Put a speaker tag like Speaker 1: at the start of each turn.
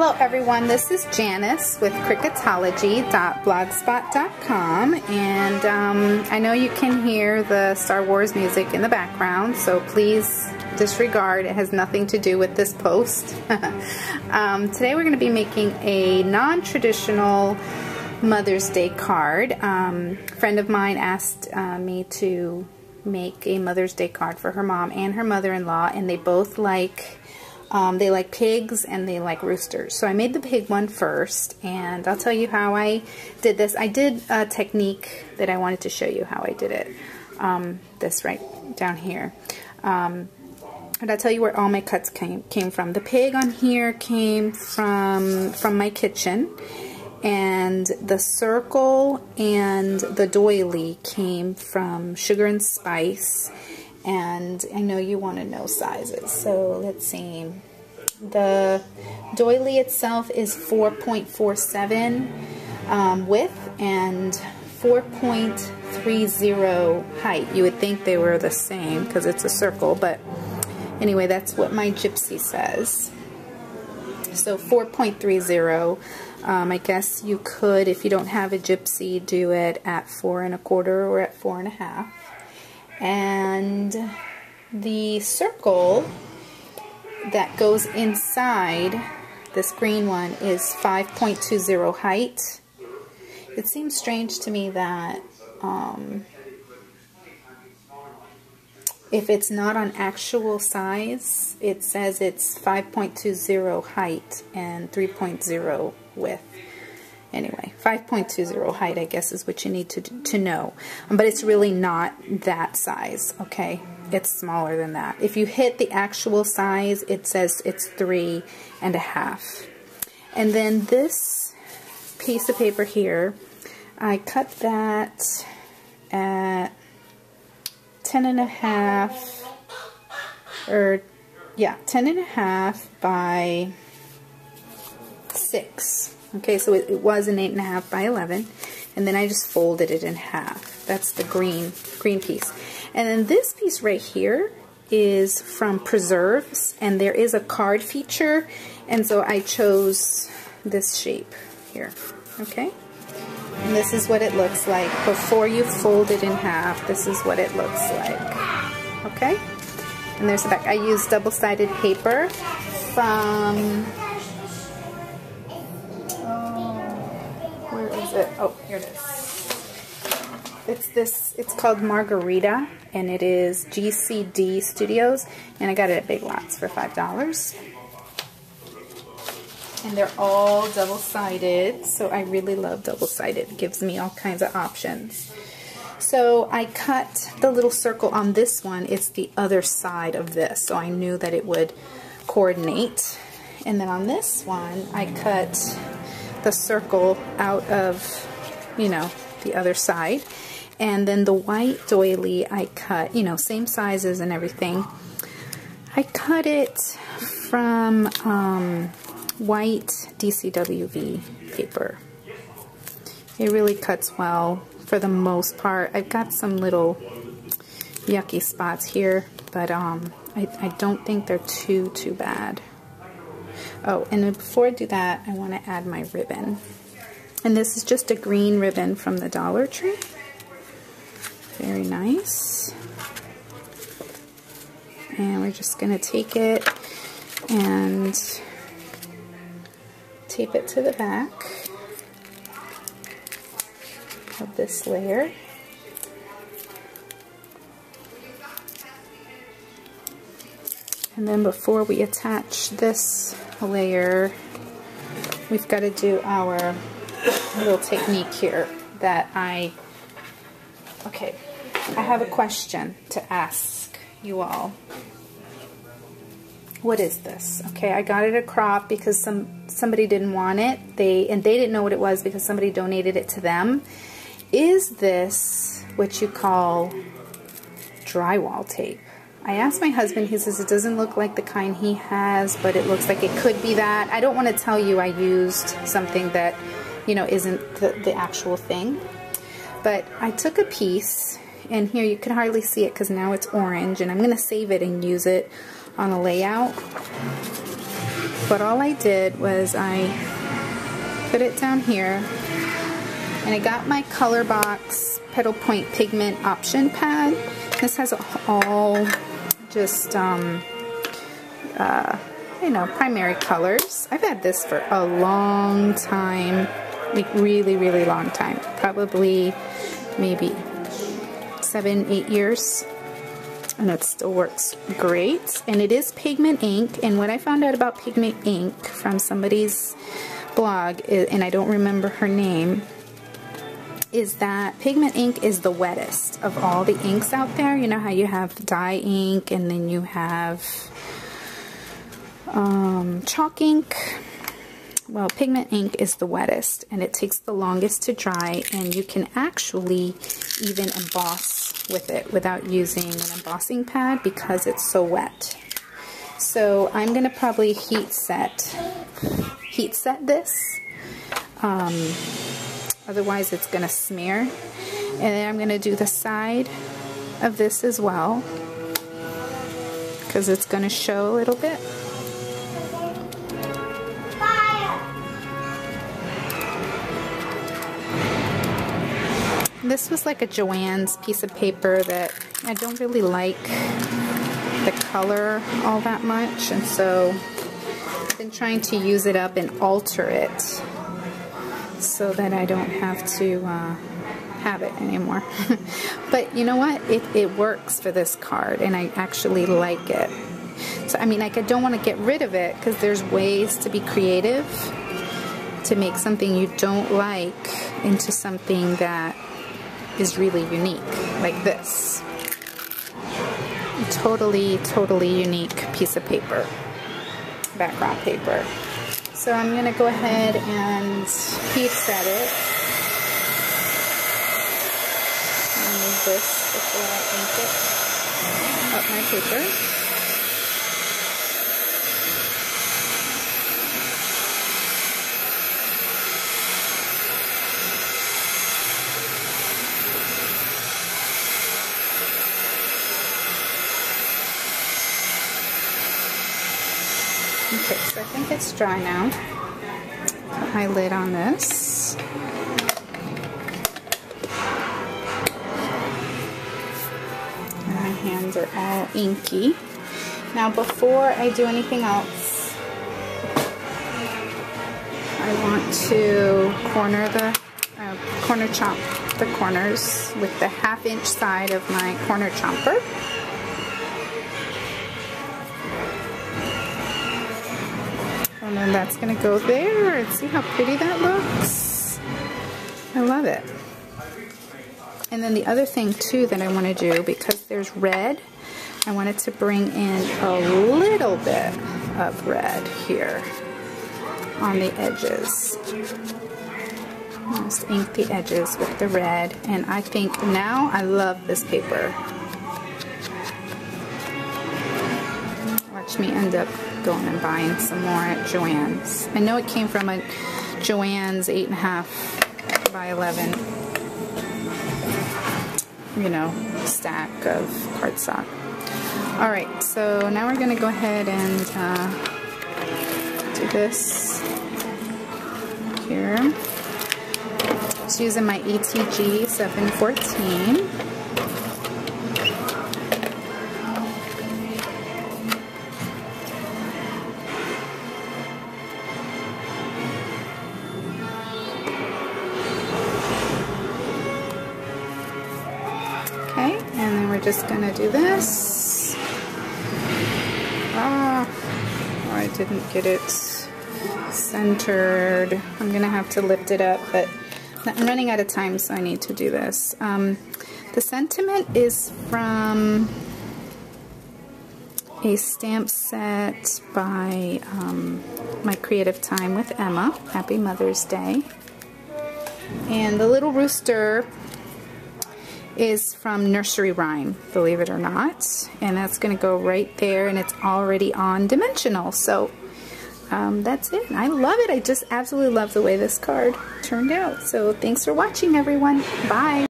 Speaker 1: Hello everyone, this is Janice with cricketology.blogspot.com, and I know you can hear the Star Wars music in the background, so please disregard. It has nothing to do with this post. Today we're going to be making a non-traditional Mother's Day card. A friend of mine asked me to make a Mother's Day card for her mom and her mother-in-law, and they both like pigs and they like roosters. So I made the pig one first, and I'll tell you how I did this. I did a technique that I wanted to show you how I did it. This right down here. And I'll tell you where all my cuts came from. The pig on here came from my kitchen, and the circle and the doily came from Sugar and Spice. And I know you want to know sizes, so let's see. The doily itself is 4.47 width and 4.30 height. You would think they were the same because it's a circle, but anyway, that's what my gypsy says. So 4.30. I guess you could, if you don't have a gypsy, do it at 4 1/4 or at 4 1/2. And the circle that goes inside this green one is 5.20 height. It seems strange to me that if it's not on actual size, it says it's 5.20 height and 3.0 width. Anyway, 5.20 height, I guess, is what you need to know. But it's really not that size, okay? It's smaller than that. If you hit the actual size, it says it's 3 1/2. And then this piece of paper here, I cut that at 10 1/2, or yeah, 10 1/2 by 6. Okay, so it was an 8 1/2 by 11, and then I just folded it in half. That's the green piece. And then this piece right here is from preserves, and there is a card feature, and so I chose this shape here. Okay, and this is what it looks like before you fold it in half. This is what it looks like. Okay, and there's the back. I used double-sided paper from. Oh, here it is. It's called Margarita, and it is GCD Studios, and I got it at Big Lots for $5. And they're all double-sided, so I really love double-sided. It gives me all kinds of options. So I cut the little circle on this one. It's the other side of this, so I knew that it would coordinate. And then on this one, I cut the circle out of, the other side. And then the white doily I cut, same sizes and everything. I cut it from white DCWV paper. It really cuts well for the most part. I've got some little yucky spots here, but I don't think they're too bad. Oh, and before I do that, I want to add my ribbon. And this is just a green ribbon from the Dollar Tree. Very nice. And we're just going to take it and tape it to the back of this layer. And then before we attach this layer, we've got to do our little technique here that I have a question to ask you all. What is this? Okay, I got it a crop because somebody didn't want it. They didn't know what it was because somebody donated it to them. Is this what you call drywall tape? I asked my husband, he says it doesn't look like the kind he has, but it looks like it could be that. I don't want to tell you I used something that, isn't the actual thing. But I took a piece, and here you can hardly see it because now it's orange, and I'm going to save it and use it on a layout. But all I did was I put it down here, and I got my Color Box Petal Point Pigment Option Pad. This has all just, you know, primary colors. I've had this for a long time, like really, really long time. Probably maybe 7-8 years. And it still works great. And it is pigment ink. And what I found out about pigment ink from somebody's blog, and I don't remember her name, is that pigment ink is the wettest of all the inks out there. You know how you have dye ink and then you have chalk ink? Well, pigment ink is the wettest, and it takes the longest to dry, and you can actually even emboss with it without using an embossing pad because it's so wet. So I'm going to probably heat set this. Otherwise it's going to smear. And then I'm going to do the side of this as well, because it's going to show a little bit. This was like a Joann's piece of paper that I don't really like the color all that much, and so I've been trying to use it up and alter it so that I don't have to have it anymore. But you know what? It works for this card, and I actually like it. So I mean, like, I don't want to get rid of it because there's ways to be creative to make something you don't like into something that is really unique, like this. Totally unique piece of paper, background paper. So I'm going to go ahead and heat set it. I'll move this before I ink it up my paper. Okay, so I think it's dry now. Put my lid on this. And my hands are all inky. Now before I do anything else, I want to corner chomp the corners with the 1/2-inch side of my corner chomper. And then that's going to go there, and see how pretty that looks? I love it. And then the other thing too that I want to do, because there's red, I wanted to bring in a little bit of red here on the edges. Just ink the edges with the red, and I think now I love this paper. Watch me end up going and buying some more at Joann's. I know it came from a Joann's 8.5 by 11, you know, stack of cardstock. Alright, so now we're going to go ahead and do this here. Just using my ETG 714. And then we're just going to do this. Oh, I didn't get it centered. I'm going to have to lift it up, but I'm running out of time, so I need to do this. The sentiment is from a stamp set by My Creative Time with Emma. Happy Mother's Day. And the little rooster is from Nursery Rhyme, believe it or not, and that's going to go right there, and it's already on dimensional. So that's it. I love it. I just absolutely love the way this card turned out. So thanks for watching, everyone. Bye.